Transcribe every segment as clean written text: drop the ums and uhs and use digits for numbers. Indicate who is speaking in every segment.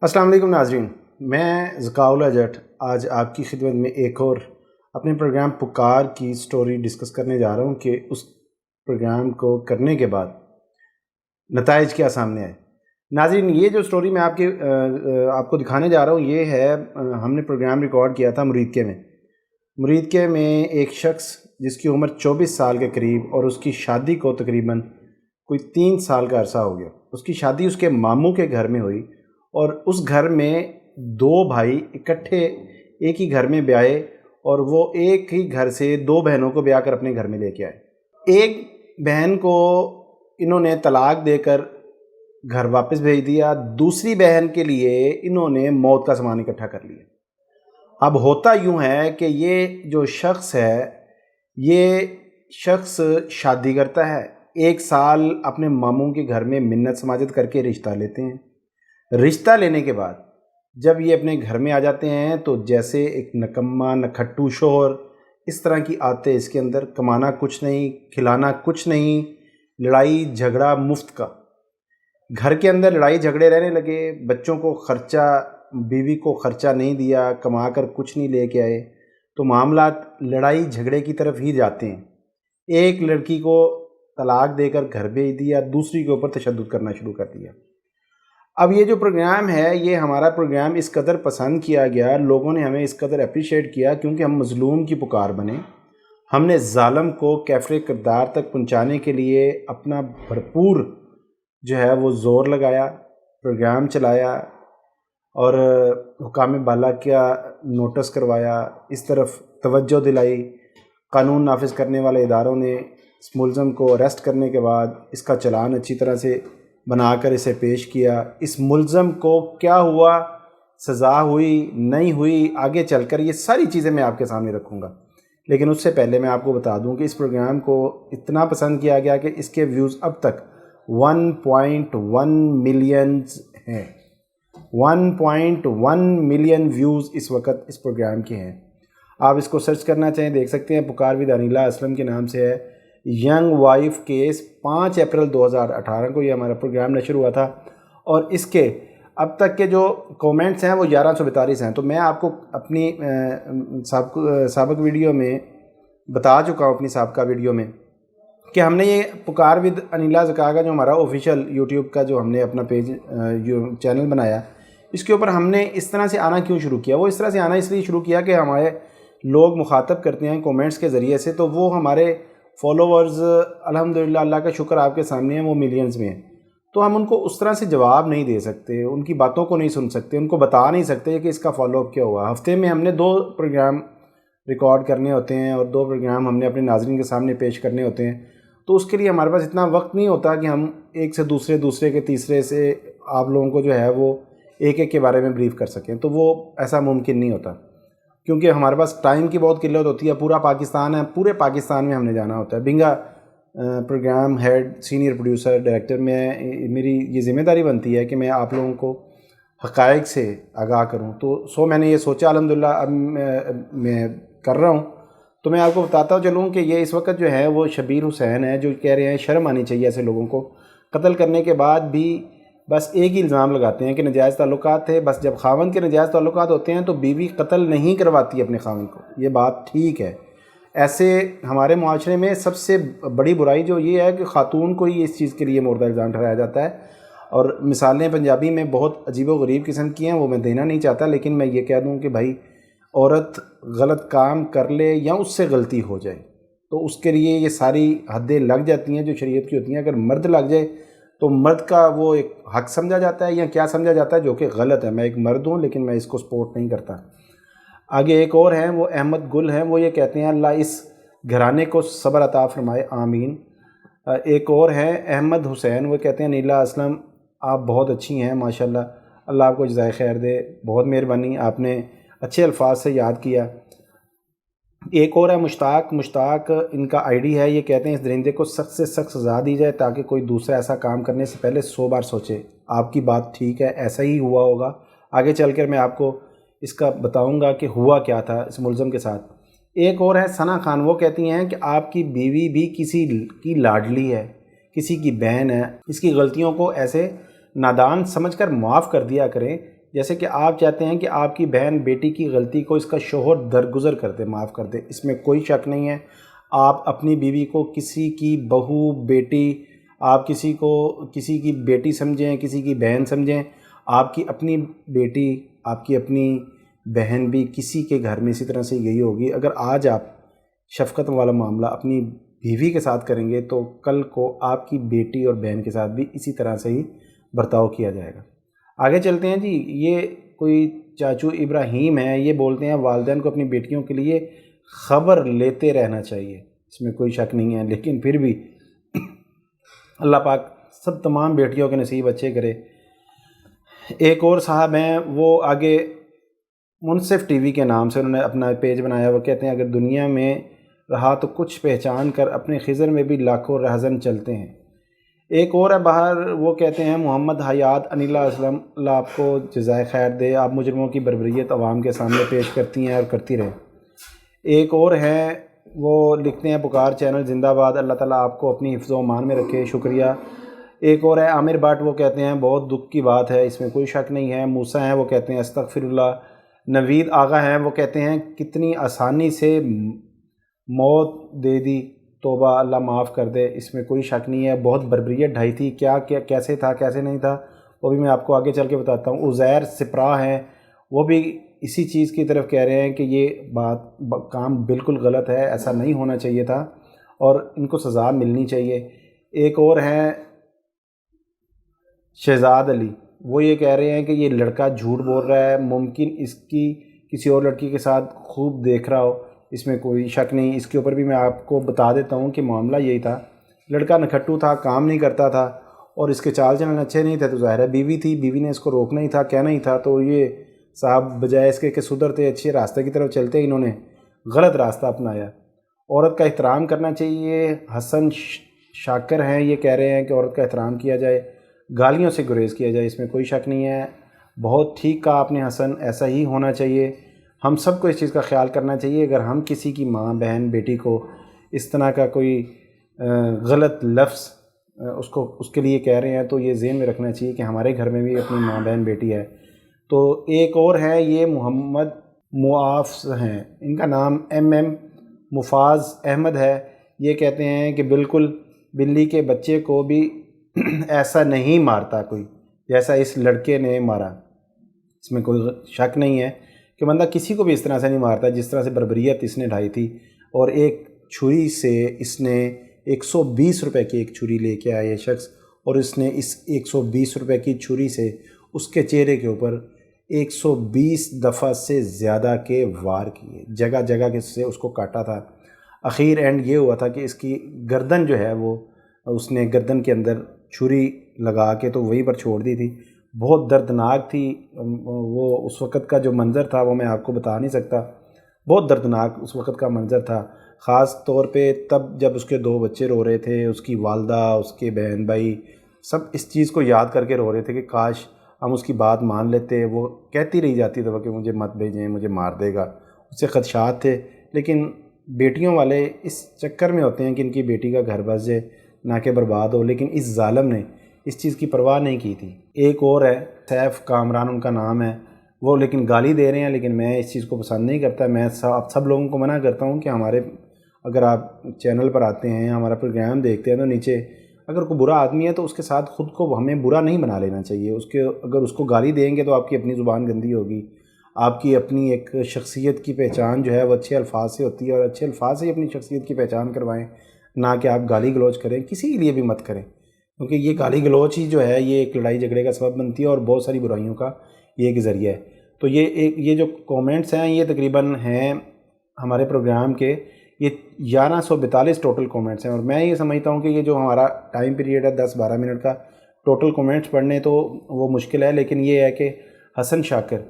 Speaker 1: السلام علیکم ناظرین، میں ذکاءاللہ جٹ آج آپ کی خدمت میں ایک اور اپنے پروگرام پکار کی سٹوری ڈسکس کرنے جا رہا ہوں کہ اس پروگرام کو کرنے کے بعد نتائج کیا سامنے آئے۔ ناظرین، یہ جو سٹوری میں آپ کو دکھانے جا رہا ہوں یہ ہے، ہم نے پروگرام ریکارڈ کیا تھا مریدکے میں ایک شخص جس کی عمر 24 سال کے قریب اور اس کی شادی کو تقریباً کوئی 3 سال کا عرصہ ہو گیا۔ اس کی شادی اس کے ماموں کے گھر میں ہوئی اور اس گھر میں 2 بھائی اکٹھے ایک ہی گھر میں بیائے اور وہ ایک ہی گھر سے 2 بہنوں کو بیاہ کر اپنے گھر میں لے کے آئے۔ ایک بہن کو انہوں نے طلاق دے کر گھر واپس بھیج دیا، دوسری بہن کے لیے انہوں نے موت کا سامان اکٹھا کر لیا۔ اب ہوتا یوں ہے کہ یہ جو شخص ہے یہ شخص شادی کرتا ہے، 1 سال اپنے ماموں کے گھر میں منت سماجت کر کے رشتہ لیتے ہیں۔ رشتہ لینے کے بعد جب یہ اپنے گھر میں آ جاتے ہیں تو جیسے ایک نکما نکھٹو شوہر اس طرح کی عادتیں اس کے اندر، کمانا کچھ نہیں، کھلانا کچھ نہیں، لڑائی جھگڑا مفت کا۔ گھر کے اندر لڑائی جھگڑے رہنے لگے، بچوں کو خرچہ، بیوی کو خرچہ نہیں دیا، کما کر کچھ نہیں لے کے آئے، تو معاملات لڑائی جھگڑے کی طرف ہی جاتے ہیں۔ ایک لڑکی کو طلاق دے کر گھر بھیج دیا، دوسری کے اوپر تشدد کرنا شروع کر دیا۔ اب یہ جو پروگرام ہے یہ ہمارا پروگرام اس قدر پسند کیا گیا، لوگوں نے ہمیں اس قدر اپریشیٹ کیا کیونکہ ہم مظلوم کی پکار بنے۔ ہم نے ظالم کو کیفر کردار تک پہنچانے کے لیے اپنا بھرپور جو ہے وہ زور لگایا، پروگرام چلایا اور حکام بالا کا نوٹس کروایا، اس طرف توجہ دلائی۔ قانون نافذ کرنے والے اداروں نے اس ملزم کو اریسٹ کرنے کے بعد اس کا چلان اچھی طرح سے بنا کر اسے پیش کیا۔ اس ملزم کو کیا ہوا، سزا ہوئی نہیں ہوئی، آگے چل کر یہ ساری چیزیں میں آپ کے سامنے رکھوں گا، لیکن اس سے پہلے میں آپ کو بتا دوں کہ اس پروگرام کو اتنا پسند کیا گیا کہ اس کے ویوز اب تک 1.1 ملینز ہیں۔ 1.1 ملین ویوز اس وقت اس پروگرام کے ہیں۔ آپ اس کو سرچ کرنا چاہیں دیکھ سکتے ہیں، پکار ود انیلا اسلم کے نام سے ہے۔ ینگ وائف کیس 5 اپریل 2018 کو یہ ہمارا پروگرام نشر ہوا تھا اور اس کے اب تک کے جو کومنٹس ہیں وہ 1142 ہیں۔ تو میں آپ کو اپنی سابق ویڈیو میں بتا چکا ہوں، اپنی سابقہ ویڈیو میں، کہ ہم نے یہ پکار ود انیلا ذکا کا جو ہمارا آفیشیل یوٹیوب کا جو ہم نے اپنا پیج چینل بنایا، اس کے اوپر ہم نے اس طرح سے آنا کیوں شروع کیا؟ وہ اس طرح سے آنا اس لیے شروع کیا کہ ہمارے لوگ مخاطب کرتے ہیں کومنٹس کے ذریعے سے، تو وہ ہمارے فالوورز الحمدللہ اللہ کا شکر آپ کے سامنے ہیں، وہ ملینز میں ہیں، تو ہم ان کو اس طرح سے جواب نہیں دے سکتے، ان کی باتوں کو نہیں سن سکتے، ان کو بتا نہیں سکتے کہ اس کا فالو اپ کیا ہوا۔ ہفتے میں ہم نے 2 پروگرام ریکارڈ کرنے ہوتے ہیں اور 2 پروگرام ہم نے اپنے ناظرین کے سامنے پیش کرنے ہوتے ہیں، تو اس کے لیے ہمارے پاس اتنا وقت نہیں ہوتا کہ ہم ایک سے دوسرے کے تیسرے سے آپ لوگوں کو جو ہے وہ ایک کے بارے میں بریف کر سکیں، تو وہ ایسا ممکن نہیں ہوتا کیونکہ ہمارے پاس ٹائم کی بہت قلت ہوتی ہے۔ پورا پاکستان ہے، پورے پاکستان میں ہم نے جانا ہوتا ہے۔ بنگا programme head, senior producer, director, میری یہ ذمہ داری بنتی ہے کہ میں آپ لوگوں کو حقائق سے آگاہ کروں، تو میں نے یہ سوچا الحمدللہ اب میں کر رہا ہوں۔ تو میں آپ کو بتاتا چلوں کہ یہ اس وقت جو ہے وہ شبیر حسین ہے، جو کہہ رہے ہیں شرم آنی چاہیے ایسے لوگوں کو، قتل کرنے کے بعد بھی بس ایک ہی الزام لگاتے ہیں کہ ناجائز تعلقات تھے۔ بس جب خاوند کے ناجائز تعلقات ہوتے ہیں تو بیوی قتل نہیں کرواتی اپنے خاوند کو، یہ بات ٹھیک ہے۔ ایسے ہمارے معاشرے میں سب سے بڑی برائی جو یہ ہے کہ خاتون کو ہی اس چیز کے لیے مورد الزام ٹھہرایا جاتا ہے، اور مثالیں پنجابی میں بہت عجیب و غریب قسم کی ہیں، وہ میں دینا نہیں چاہتا، لیکن میں یہ کہہ دوں کہ بھائی عورت غلط کام کر لے یا اس سے غلطی ہو جائے تو اس کے لیے یہ ساری حدیں لگ جاتی ہیں جو شریعت کی ہوتی ہیں۔ اگر مرد لگ جائے تو مرد کا وہ ایک حق سمجھا جاتا ہے یا کیا سمجھا جاتا ہے، جو کہ غلط ہے۔ میں ایک مرد ہوں لیکن میں اس کو سپورٹ نہیں کرتا۔ آگے ایک اور ہیں، وہ احمد گل ہیں، وہ یہ کہتے ہیں اللہ اس گھرانے کو صبر عطا فرمائے، آمین۔ ایک اور ہیں احمد حسین، وہ کہتے ہیں نیلا اسلم آپ بہت اچھی ہیں ماشاءاللہ، اللہ آپ کو جزائے خیر دے، بہت مہربانی، آپ نے اچھے الفاظ سے یاد کیا۔ ایک اور ہے مشتاق ان کا آئی ڈی ہے، یہ کہتے ہیں اس درندے کو سخت سے سخت سزا دی جائے تاکہ کوئی دوسرا ایسا کام کرنے سے پہلے 100 بار سوچے۔ آپ کی بات ٹھیک ہے، ایسا ہی ہوا ہوگا، آگے چل کر میں آپ کو اس کا بتاؤں گا کہ ہوا کیا تھا اس ملزم کے ساتھ۔ ایک اور ہے ثنا خان، وہ کہتی ہیں کہ آپ کی بیوی بھی کسی کی لاڈلی ہے، کسی کی بہن ہے، اس کی غلطیوں کو ایسے نادان سمجھ کر معاف کر دیا کریں، جیسے کہ آپ چاہتے ہیں کہ آپ کی بہن بیٹی کی غلطی کو اس کا شوہر درگزر کر دے، معاف کر دے، اس میں کوئی شک نہیں ہے۔ آپ اپنی بیوی کو کسی کی بہو، بیٹی، آپ کسی کی بیٹی سمجھیں، کسی کی بہن سمجھیں، آپ کی اپنی بیٹی، آپ کی اپنی بہن بھی کسی کے گھر میں اسی طرح سے گئی ہوگی۔ اگر آج آپ شفقت والا معاملہ اپنی بیوی کے ساتھ کریں گے تو کل کو آپ کی بیٹی اور بہن کے ساتھ بھی اسی طرح سے ہی برتاؤ کیا جائے گا۔ آگے چلتے ہیں جی۔ یہ کوئی چاچو ابراہیم ہیں، یہ بولتے ہیں والدین کو اپنی بیٹیوں کے لیے خبر لیتے رہنا چاہیے، اس میں کوئی شک نہیں ہے، لیکن پھر بھی اللہ پاک سب تمام بیٹیوں کے نصیب اچھے کرے۔ ایک اور صاحب ہیں، وہ آگے منصف ٹی وی کے نام سے انہوں نے اپنا پیج بنایا، وہ کہتے ہیں اگر دنیا میں رہا تو کچھ پہچان کر اپنے خضر میں بھی لاکھوں رہزن چلتے ہیں۔ ایک اور ہے باہر، وہ کہتے ہیں محمد حیات انیلہ اسلم، اللہ آپ کو جزائے خیر دے، آپ مجرموں کی بربریت عوام کے سامنے پیش کرتی ہیں اور کرتی رہیں۔ ایک اور ہیں، وہ لکھتے ہیں پکار چینل زندہ باد، اللہ تعالیٰ آپ کو اپنی حفظ و امان میں رکھے، شکریہ۔ ایک اور ہے عامر بٹ، وہ کہتے ہیں بہت دکھ کی بات ہے، اس میں کوئی شک نہیں ہے۔ موسیٰ ہیں، وہ کہتے ہیں استغفر اللہ۔ نوید آغا ہیں، وہ کہتے ہیں کتنی آسانی سے موت دے دی، توبہ اللہ معاف کر دے، اس میں کوئی شک نہیں ہے۔ بہت بربریت ڈھائی تھی، کیا کیسے تھا کیسے نہیں تھا وہ بھی میں آپ کو آگے چل کے بتاتا ہوں۔ عزیر سپرا ہیں، وہ بھی اسی چیز کی طرف کہہ رہے ہیں کہ یہ کام بالکل غلط ہے، ایسا نہیں ہونا چاہیے تھا اور ان کو سزا ملنی چاہیے۔ ایک اور ہیں شہزاد علی، وہ یہ کہہ رہے ہیں کہ یہ لڑکا جھوٹ بول رہا ہے، ممکن اس کی کسی اور لڑکی کے ساتھ خوب دیکھ رہا ہو، اس میں کوئی شک نہیں۔ اس کے اوپر بھی میں آپ کو بتا دیتا ہوں کہ معاملہ یہی تھا، لڑکا نکھٹو تھا، کام نہیں کرتا تھا اور اس کے چال چلن اچھے نہیں تھے، تو ظاہر ہے بیوی تھی، بیوی نے اس کو روکنا ہی تھا، کہنا ہی تھا، تو یہ صاحب بجائے اس کے کہ سدھرتے اچھے راستے کی طرف چلتے، انہوں نے غلط راستہ اپنایا۔ عورت کا احترام کرنا چاہیے۔ حسن شاکر ہیں، یہ کہہ رہے ہیں کہ عورت کا احترام کیا جائے، گالیوں سے گریز کیا جائے، اس میں کوئی شک نہیں ہے۔ بہت ٹھیک کہا آپ نے حسن، ایسا ہی ہونا چاہیے۔ ہم سب کو اس چیز کا خیال کرنا چاہیے، اگر ہم کسی کی ماں، بہن، بیٹی کو اس طرح کا کوئی غلط لفظ اس کے لیے کہہ رہے ہیں تو یہ ذہن میں رکھنا چاہیے کہ ہمارے گھر میں بھی اپنی ماں، بہن، بیٹی ہے۔ تو ایک اور ہے، یہ محمد معاف ہیں، ان کا نام مفاز احمد ہے، یہ کہتے ہیں کہ بالکل بلی کے بچے کو بھی ایسا نہیں مارتا کوئی جیسا اس لڑکے نے مارا، اس میں کوئی شک نہیں ہے کہ بندہ کسی کو بھی اس طرح سے نہیں مارتا جس طرح سے بربریت اس نے ڈھائی تھی۔ اور ایک چھری سے اس نے 120 روپے کی ایک چھری لے کے آیا یہ شخص، اور اس نے اس 120 روپے کی چھری سے اس کے چہرے کے اوپر 120 دفعہ سے زیادہ کے وار کیے، جگہ جگہ سے اس کو کاٹا تھا۔ اخیر اینڈ یہ ہوا تھا کہ اس کی گردن جو ہے وہ اس نے گردن کے اندر چھری لگا کے تو وہیں پر چھوڑ دی تھی۔ بہت دردناک تھی وہ، اس وقت کا جو منظر تھا وہ میں آپ کو بتا نہیں سکتا، بہت دردناک اس وقت کا منظر تھا، خاص طور پہ تب جب اس کے 2 بچے رو رہے تھے، اس کی والدہ، اس کے بہن بھائی سب اس چیز کو یاد کر کے رو رہے تھے کہ کاش ہم اس کی بات مان لیتے۔ وہ کہتی رہی جاتی تھی کہ مجھے مت بھیجیں، مجھے مار دے گا، اس سے خدشات تھے، لیکن بیٹیوں والے اس چکر میں ہوتے ہیں کہ ان کی بیٹی کا گھر بس جائے، نہ کہ برباد ہو، لیکن اس ظالم نے اس چیز کی پرواہ نہیں کی تھی۔ ایک اور ہے سیف کامران ان کا نام ہے، وہ لیکن گالی دے رہے ہیں، لیکن میں اس چیز کو پسند نہیں کرتا۔ میں سب لوگوں کو منع کرتا ہوں کہ اگر آپ چینل پر آتے ہیں، ہمارا پروگرام دیکھتے ہیں تو نیچے اگر کوئی برا آدمی ہے تو اس کے ساتھ خود کو ہمیں برا نہیں بنا لینا چاہیے۔ اگر اس کو گالی دیں گے تو آپ کی اپنی زبان گندی ہوگی، آپ کی اپنی ایک شخصیت کی پہچان جو ہے وہ اچھے الفاظ سے ہوتی ہے، اور اچھے الفاظ سے ہی اپنی شخصیت کی پہچان کروائیں، نہ کہ آپ گالی گلوچ کریں، کسی کے لیے بھی مت کریں، کیونکہ یہ گالی گلوچ ہی جو ہے یہ ایک لڑائی جھگڑے کا سبب بنتی ہے اور بہت ساری برائیوں کا یہ ایک ذریعہ ہے۔ تو یہ جو کومنٹس ہیں یہ تقریباً ہیں ہمارے پروگرام کے، یہ 1142 ٹوٹل کومنٹس ہیں، اور میں یہ سمجھتا ہوں کہ یہ جو ہمارا ٹائم پیریڈ ہے 10-12 منٹ کا، ٹوٹل کومنٹس پڑھنے تو وہ مشکل ہے، لیکن یہ ہے کہ حسن شاکر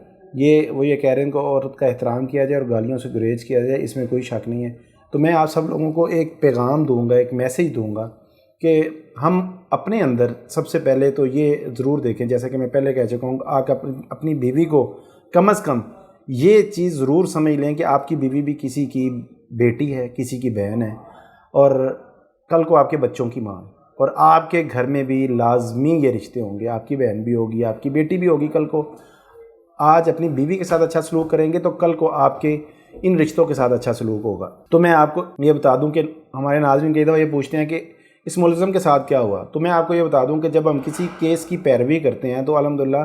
Speaker 1: وہ یہ کہہ رہے ہیں کہ عورت کا احترام کیا جائے اور گالیوں سے گریز کیا جائے، اس میں کوئی شک نہیں ہے۔ تو میں آپ سب لوگوں کو ایک پیغام دوں گا، ایک میسیج دوں گا کہ ہم اپنے اندر سب سے پہلے تو یہ ضرور دیکھیں، جیسا کہ میں پہلے کہہ چکا ہوں، آپ اپنی بیوی کو کم از کم یہ چیز ضرور سمجھ لیں کہ آپ کی بیوی بھی کسی کی بیٹی ہے، کسی کی بہن ہے، اور کل کو آپ کے بچوں کی ماں ہے، اور آپ کے گھر میں بھی لازمی یہ رشتے ہوں گے، آپ کی بہن بھی ہوگی، آپ کی بیٹی بھی ہوگی کل کو، آج اپنی بیوی کے ساتھ اچھا سلوک کریں گے تو کل کو آپ کے ان رشتوں کے ساتھ اچھا سلوک ہوگا۔ تو میں آپ کو یہ بتا دوں کہ ہمارے ناظرین کئی دفعہ یہ پوچھتے ہیں کہ اس ملزم کے ساتھ کیا ہوا، تو میں آپ کو یہ بتا دوں کہ جب ہم کسی کیس کی پیروی کرتے ہیں تو الحمدللہ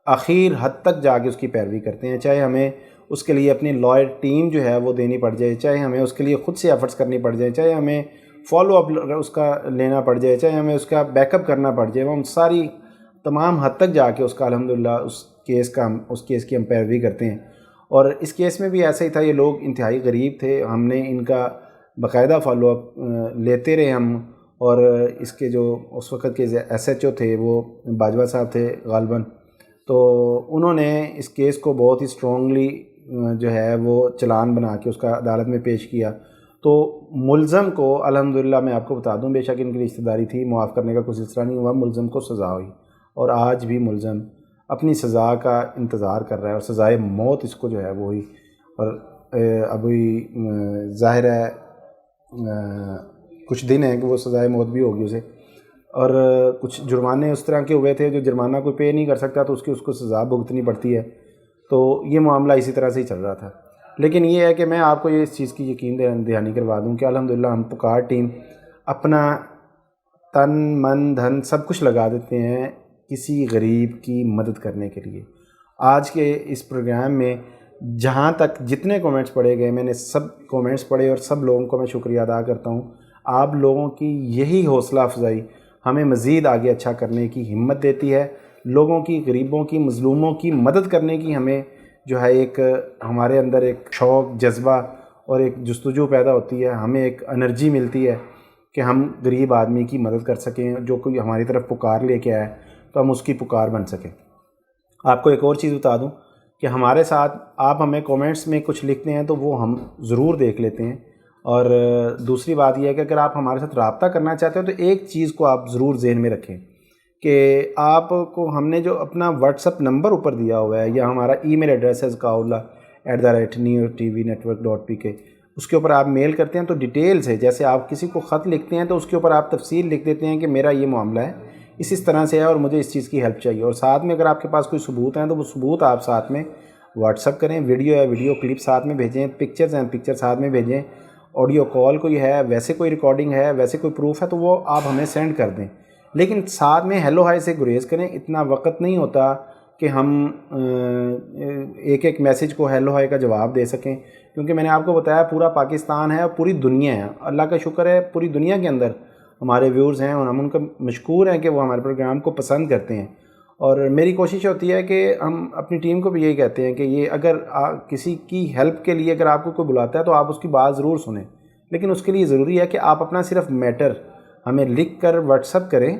Speaker 1: آخر حد تک جا کے اس کی پیروی کرتے ہیں، چاہے ہمیں اس کے لیے اپنی لائر ٹیم جو ہے وہ دینی پڑ جائے، چاہے ہمیں اس کے لیے خود سے ایفرٹس کرنی پڑ جائے، چاہے ہمیں فالو اپ اس کا لینا پڑ جائے، چاہے ہمیں اس کا بیک اپ کرنا پڑ جائے، وہ ہم ساری تمام حد تک جا کے اس کا الحمدللہ اس کیس کی ہم پیروی کرتے ہیں۔ اور اس کیس میں بھی ایسا ہی تھا، یہ لوگ انتہائی غریب تھے، ہم نے ان کا باقاعدہ فالو اپ لیتے رہے ہم، اور اس کے جو اس وقت کے ایس ایچ او تھے وہ باجوہ صاحب تھے غالباً، تو انہوں نے اس کیس کو بہت ہی اسٹرانگلی جو ہے وہ چلان بنا کے اس کا عدالت میں پیش کیا۔ تو ملزم کو الحمدللہ میں آپ کو بتا دوں، بے شک ان کی رشتہ داری تھی، معاف کرنے کا کوئی سلسلہ نہیں ہوا، ملزم کو سزا ہوئی، اور آج بھی ملزم اپنی سزا کا انتظار کر رہا ہے، اور سزائے موت اس کو جو ہے وہ ہوئی، اور ابھی ظاہر ہے کچھ دن ہیں کہ وہ سزائے موت بھی ہوگی اسے، اور کچھ جرمانے اس طرح کے ہوئے تھے جو جرمانہ کوئی پے نہیں کر سکتا تو اس کو سزا بھگتنی پڑتی ہے، تو یہ معاملہ اسی طرح سے ہی چل رہا تھا۔ لیکن یہ ہے کہ میں آپ کو یہ اس چیز کی یقین دہانی کروا دوں کہ الحمدللہ ہم پکار ٹیم اپنا تن من دھن سب کچھ لگا دیتے ہیں کسی غریب کی مدد کرنے کے لیے۔ آج کے اس پروگرام میں جہاں تک جتنے کومنٹس پڑھے گئے، میں نے سب کومنٹس پڑھے اور سب لوگوں کو میں شکریہ ادا کرتا ہوں۔ آپ لوگوں کی یہی حوصلہ افزائی ہمیں مزید آگے اچھا کرنے کی ہمت دیتی ہے، لوگوں کی، غریبوں کی، مظلوموں کی مدد کرنے کی ہمیں جو ہے ایک ہمارے اندر ایک شوق، جذبہ اور ایک جستجو پیدا ہوتی ہے، ہمیں ایک انرجی ملتی ہے کہ ہم غریب آدمی کی مدد کر سکیں، جو کوئی ہماری طرف پکار لے کے آئے تو ہم اس کی پکار بن سکیں۔ آپ کو ایک اور چیز بتا دوں کہ ہمارے ساتھ آپ ہمیں کومنٹس میں کچھ لکھتے ہیں تو وہ ہم ضرور دیکھ لیتے ہیں، اور دوسری بات یہ ہے کہ اگر آپ ہمارے ساتھ رابطہ کرنا چاہتے ہیں تو ایک چیز کو آپ ضرور ذہن میں رکھیں کہ آپ کو ہم نے جو اپنا واٹس اپ نمبر اوپر دیا ہوا ہے، یا ہمارا ای میل ایڈریس ہے kaula@neotv.network.pk، اس کے اوپر آپ میل کرتے ہیں تو ڈیٹیلز ہے، جیسے آپ کسی کو خط لکھتے ہیں تو اس کے اوپر آپ تفصیل لکھ دیتے ہیں کہ میرا یہ معاملہ ہے، اس طرح سے ہے اور مجھے اس چیز کی ہیلپ چاہیے، اور ساتھ میں اگر آپ کے پاس کوئی ثبوت ہیں تو وہ ثبوت آپ ساتھ میں واٹس اپ کریں، ویڈیو کلپ ساتھ میں بھیجیں، پکچرز ہیں پکچر ساتھ میں بھیجیں، آڈیو کال کوئی ہے، ویسے کوئی ریکارڈنگ ہے، ویسے کوئی پروف ہے تو وہ آپ ہمیں سینڈ کر دیں، لیکن ساتھ میں ہیلو ہائی سے گریز کریں۔ اتنا وقت نہیں ہوتا کہ ہم ایک میسیج کو ہیلو ہائی کا جواب دے سکیں، کیونکہ میں نے آپ کو بتایا پورا پاکستان ہے اور پوری دنیا ہے، اللہ کا شکر ہے پوری دنیا کے اندر ہمارے ویورز ہیں، اور ہم ان کا مشکور ہیں کہ وہ ہمارے پروگرام کو پسند کرتے ہیں، اور میری کوشش ہوتی ہے کہ ہم اپنی ٹیم کو بھی یہی کہتے ہیں کہ یہ اگر کسی کی ہیلپ کے لیے اگر آپ کو کوئی بلاتا ہے تو آپ اس کی بات ضرور سنیں، لیکن اس کے لیے ضروری ہے کہ آپ اپنا صرف میٹر ہمیں لکھ کر واٹس اپ کریں،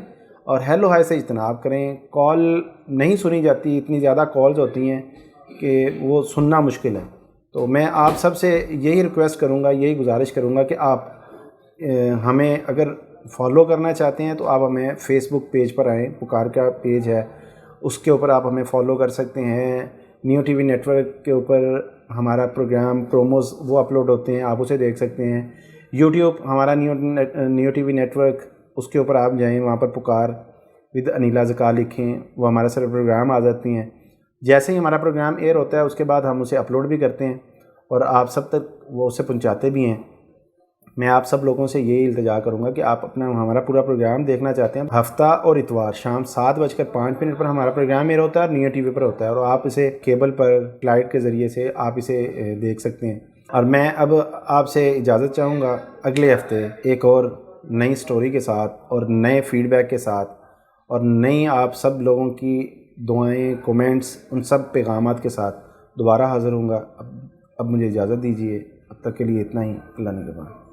Speaker 1: اور ہیلو ہائی سے اجتناب کریں۔ کال نہیں سنی جاتی، اتنی زیادہ کالز ہوتی ہیں کہ وہ سننا مشکل ہے، تو میں آپ سب سے یہی ریکویسٹ کروں گا، یہی گزارش کروں گا کہ آپ ہمیں اگر فالو کرنا چاہتے ہیں تو آپ ہمیں فیس بک پیج پر آئیں، پکار کا پیج ہے، اس کے اوپر آپ ہمیں فالو کر سکتے ہیں۔ New T V network کے اوپر ہمارا پروگرام پروموز وہ اپلوڈ ہوتے ہیں، آپ اسے دیکھ سکتے ہیں۔ یوٹیوب ہمارا new T V network, اس کے اوپر آپ جائیں، وہاں پر پکار ود انیلا زکا لکھیں، وہ ہمارے سارے پروگرام آ جاتی ہیں۔ جیسے ہی ہمارا پروگرام ایئر ہوتا ہے اس کے بعد ہم اسے اپلوڈ بھی کرتے ہیں اور آپ سب تک وہ اسے پہنچاتے بھی ہیں۔ میں آپ سب لوگوں سے یہی التجا کروں گا کہ آپ ہمارا پورا پروگرام دیکھنا چاہتے ہیں، ہفتہ اور اتوار شام 7:05 پر ہمارا پروگرام ایئر ہوتا ہے اور نیو ٹی وی پر ہوتا ہے، اور آپ اسے کیبل پر فلائٹ کے ذریعے سے آپ اسے دیکھ سکتے ہیں۔ اور میں اب آپ سے اجازت چاہوں گا، اگلے ہفتے ایک اور نئی سٹوری کے ساتھ اور نئے فیڈ بیک کے ساتھ اور نئی آپ سب لوگوں کی دعائیں، کومنٹس، ان سب پیغامات کے ساتھ دوبارہ حاضر ہوں گا۔ اب مجھے اجازت دیجیے، اب تک کے لیے اتنا ہی، اللہ نگہبان۔